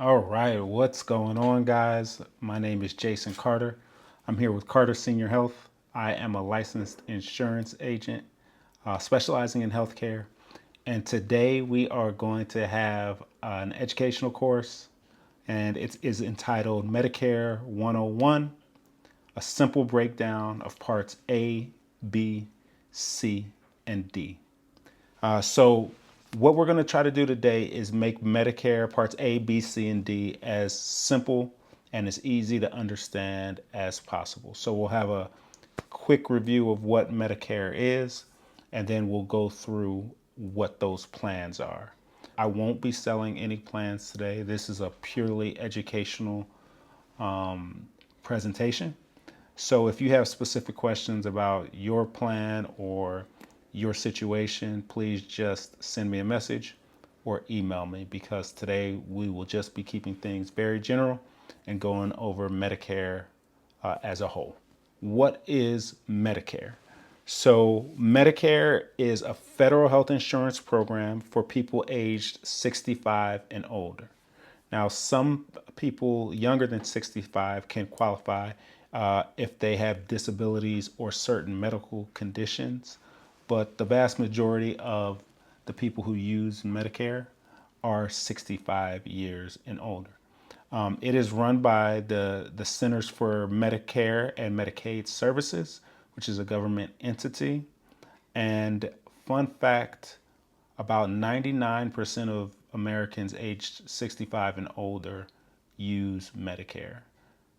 All right, what's going on, guys? My name is Jason Carter. I'm here with Carter Senior Health. I am a licensed insurance agent specializing in healthcare. And today we are going to have an educational course, and it is entitled Medicare 101, a simple breakdown of parts A, B, C, and D. So what we're going to try to do today is make Medicare parts A, B, C, and D as simple and as easy to understand as possible. So we'll have a quick review of what Medicare is, and then we'll go through what those plans are. I won't be selling any plans today. This is a purely educational presentation. So if you have specific questions about your plan or your situation, please just send me a message or email me, because today we will just be keeping things very general and going over Medicare as a whole. What is Medicare? So Medicare is a federal health insurance program for people aged 65 and older. Now, some people younger than 65 can qualify if they have disabilities or certain medical conditions, but the vast majority of the people who use Medicare are 65 years and older. It is run by the Centers for Medicare and Medicaid Services, which is a government entity. And fun fact, about 99% of Americans aged 65 and older use Medicare.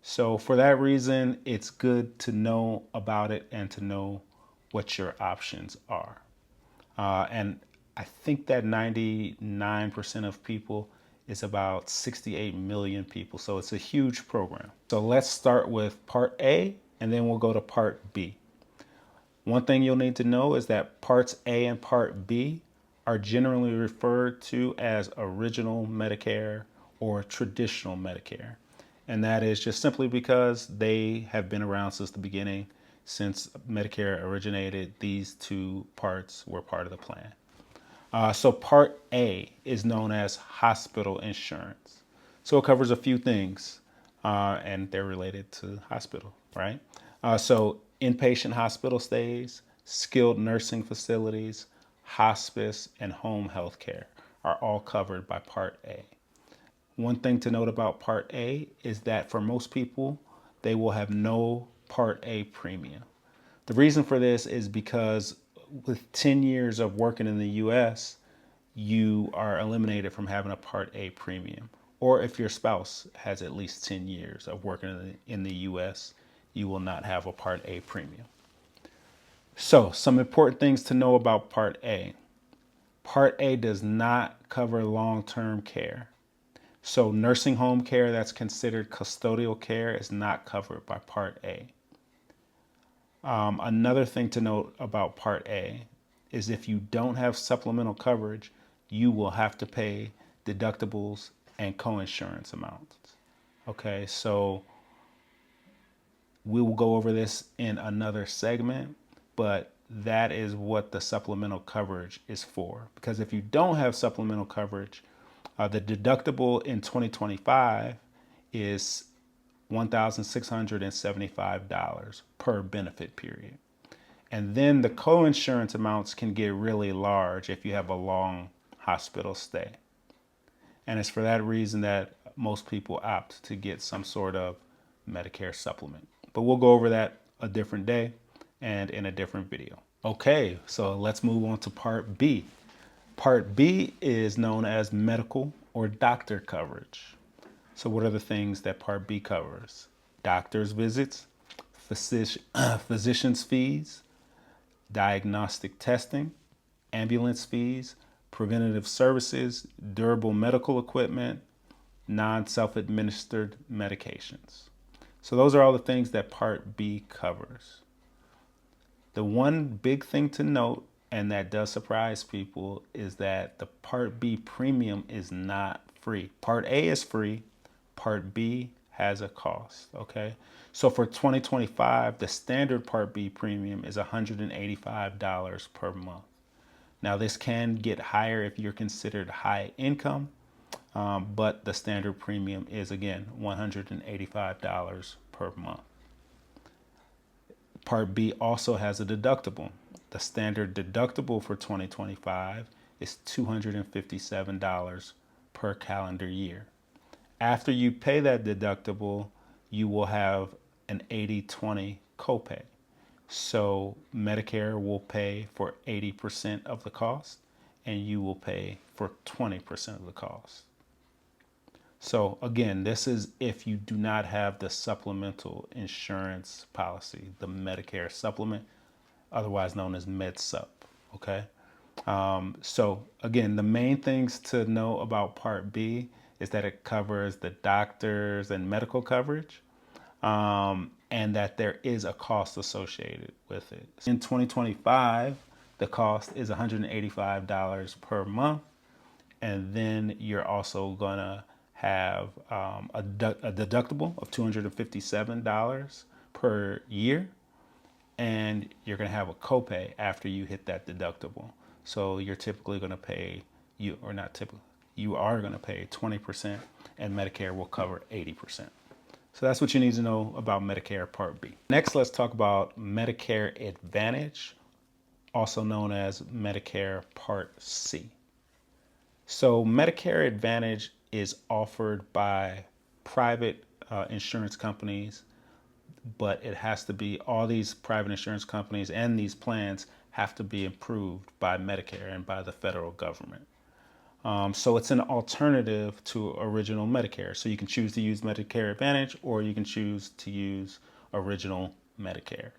So for that reason, it's good to know about it and to know what your options are. And I think that 99% of people is about 68 million people. So it's a huge program. So let's start with Part A, and then we'll go to Part B. One thing you'll need to know is that Parts A and Part B are generally referred to as original Medicare or traditional Medicare. And that is just simply because they have been around since the beginning. Since Medicare originated, these two parts were part of the plan. So Part A is known as hospital insurance. So it covers a few things, and they're related to hospital, right? So inpatient hospital stays, skilled nursing facilities, hospice, and home health care are all covered by Part A. One thing to note about Part A is that for most people, they will have no Part A premium. The reason for this is because with 10 years of working in the US, you are eliminated from having a Part A premium. Or if your spouse has at least 10 years of working in the US, you will not have a Part A premium. So, some important things to know about Part A. Part A does not cover long-term care. So, nursing home care that's considered custodial care is not covered by Part A. Another thing to note about Part A is if you don't have supplemental coverage, you will have to pay deductibles and coinsurance amounts. Okay, so we will go over this in another segment, but that is what the supplemental coverage is for. Because if you don't have supplemental coverage, the deductible in 2025 is $1,675 per benefit period. And then the coinsurance amounts can get really large if you have a long hospital stay. And it's for that reason that most people opt to get some sort of Medicare supplement. But we'll go over that a different day and in a different video. Okay, so let's move on to Part B. Part B is known as medical or doctor coverage. So what are the things that Part B covers? Doctor's visits, physician's fees, diagnostic testing, ambulance fees, preventative services, durable medical equipment, non-self-administered medications. So those are all the things that Part B covers. The one big thing to note, and that does surprise people, is that the Part B premium is not free. Part A is free. Part B has a cost, okay? So for 2025, the standard Part B premium is $185 per month. Now this can get higher if you're considered high income, but the standard premium is again $185 per month. Part B also has a deductible. The standard deductible for 2025 is $257 per calendar year. After you pay that deductible, you will have an 80/20 copay. So Medicare will pay for 80% of the cost and you will pay for 20% of the cost. So again, this is if you do not have the supplemental insurance policy, the Medicare supplement, otherwise known as MedSup. Okay. So again, the main things to know about Part B is that it covers the doctors and medical coverage, and that there is a cost associated with it. In 2025, the cost is $185 per month, and then you're also gonna have a deductible of $257 per year, and you're going to have a copay after you hit that deductible. So you're typically going to pay, you are going to pay 20%, and Medicare will cover 80%. So that's what you need to know about Medicare Part B. Next, let's talk about Medicare Advantage, also known as Medicare Part C. So Medicare Advantage is offered by private insurance companies, but it has to be, all these private insurance companies and these plans have to be approved by Medicare and by the federal government. So it's an alternative to original Medicare. So you can choose to use Medicare Advantage or you can choose to use original Medicare.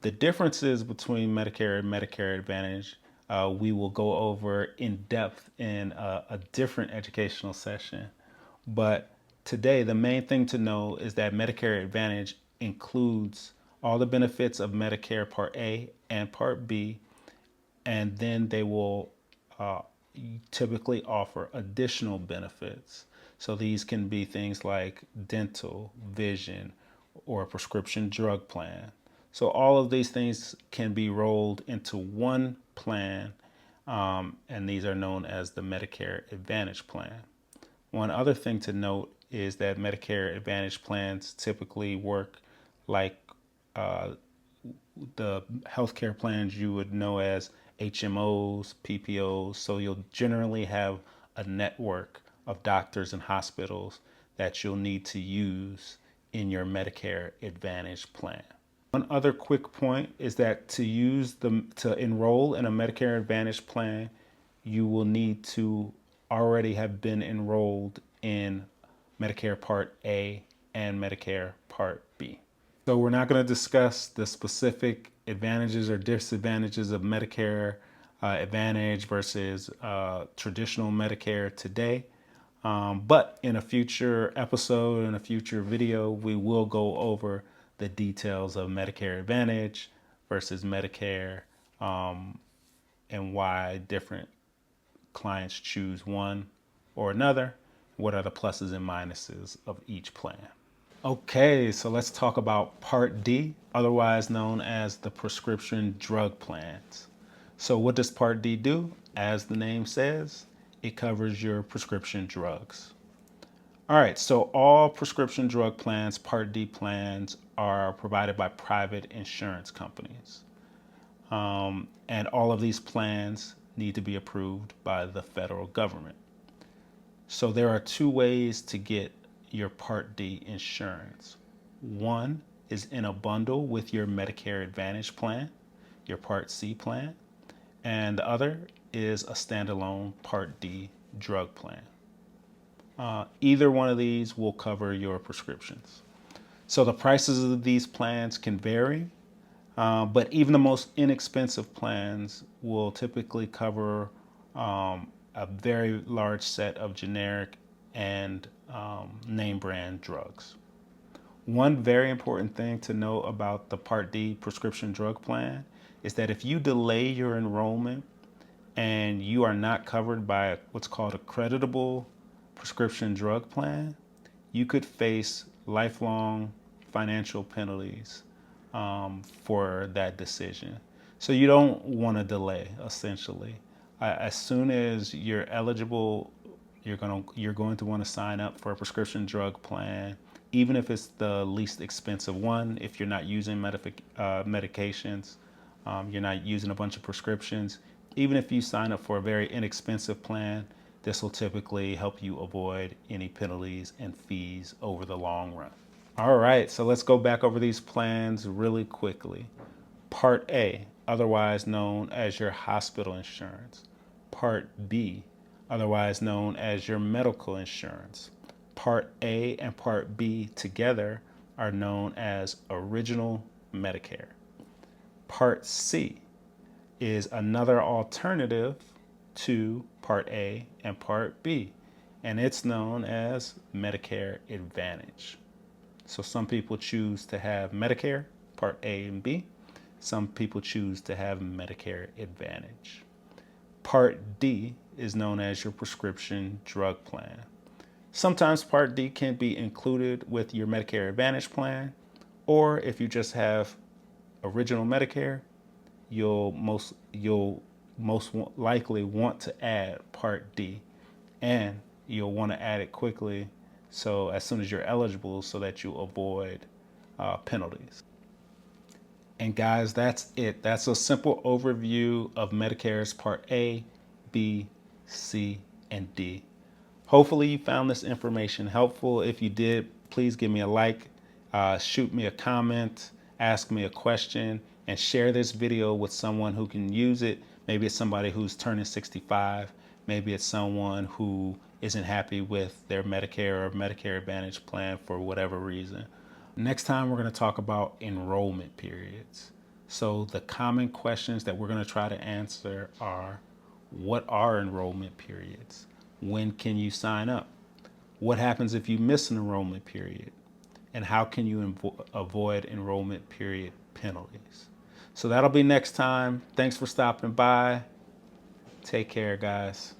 The differences between Medicare and Medicare Advantage, we will go over in depth in a different educational session. But today, the main thing to know is that Medicare Advantage includes all the benefits of Medicare Part A and Part B, and then they will typically offer additional benefits. So these can be things like dental, vision, or a prescription drug plan. So all of these things can be rolled into one plan, and these are known as the Medicare Advantage plan. One other thing to note is that Medicare Advantage plans typically work like the healthcare plans you would know as HMOs, PPOs. So you'll generally have a network of doctors and hospitals that you'll need to use in your Medicare Advantage plan. One other quick point is that to enroll in a Medicare Advantage plan, you will need to already have been enrolled in Medicare Part A and Medicare Part B. So we're not going to discuss the specific advantages or disadvantages of Medicare Advantage versus traditional Medicare today. But in a future episode, in a future video, we will go over the details of Medicare Advantage versus Medicare, and why different clients choose one or another. What are the pluses and minuses of each plan? Okay, so let's talk about Part D, otherwise known as the prescription drug plans. So what does Part D do? As the name says, it covers your prescription drugs. All right, so all prescription drug plans, Part D plans, are provided by private insurance companies. And all of these plans need to be approved by the federal government. So there are two ways to get your Part D insurance. One is in a bundle with your Medicare Advantage plan, your Part C plan, and the other is a standalone Part D drug plan. Either one of these will cover your prescriptions. So the prices of these plans can vary, but even the most inexpensive plans will typically cover a very large set of generic and name brand drugs. One very important thing to know about the Part D prescription drug plan is that if you delay your enrollment and you are not covered by what's called a creditable prescription drug plan, you could face lifelong financial penalties for that decision. So you don't want to delay, essentially. As soon as you're eligible You're going to want to sign up for a prescription drug plan, even if it's the least expensive one. If you're not using medications, you're not using a bunch of prescriptions. Even if you sign up for a very inexpensive plan, this will typically help you avoid any penalties and fees over the long run. All right, so let's go back over these plans really quickly. Part A, otherwise known as your hospital insurance. Part B, otherwise known as your medical insurance. Part A and Part B together are known as Original Medicare. Part C is another alternative to Part A and Part B, and it's known as Medicare Advantage. So some people choose to have Medicare, Part A and B. Some people choose to have Medicare Advantage. Part D is known as your prescription drug plan. Sometimes Part D can be included with your Medicare Advantage plan, or if you just have Original Medicare, you'll most likely want to add Part D, and you'll want to add it quickly, so as soon as you're eligible, so that you avoid penalties. And guys, that's it. That's a simple overview of Medicare's Part A, B, C, and D. Hopefully you found this information helpful. If you did, please give me a like, shoot me a comment, ask me a question, and share this video with someone who can use it. Maybe it's somebody who's turning 65. Maybe it's someone who isn't happy with their Medicare or Medicare Advantage plan for whatever reason. Next time, we're going to talk about enrollment periods. So the common questions that we're going to try to answer are, what are enrollment periods? When can you sign up? What happens if you miss an enrollment period? And how can you avoid enrollment period penalties? So that'll be next time. Thanks for stopping by. Take care, guys.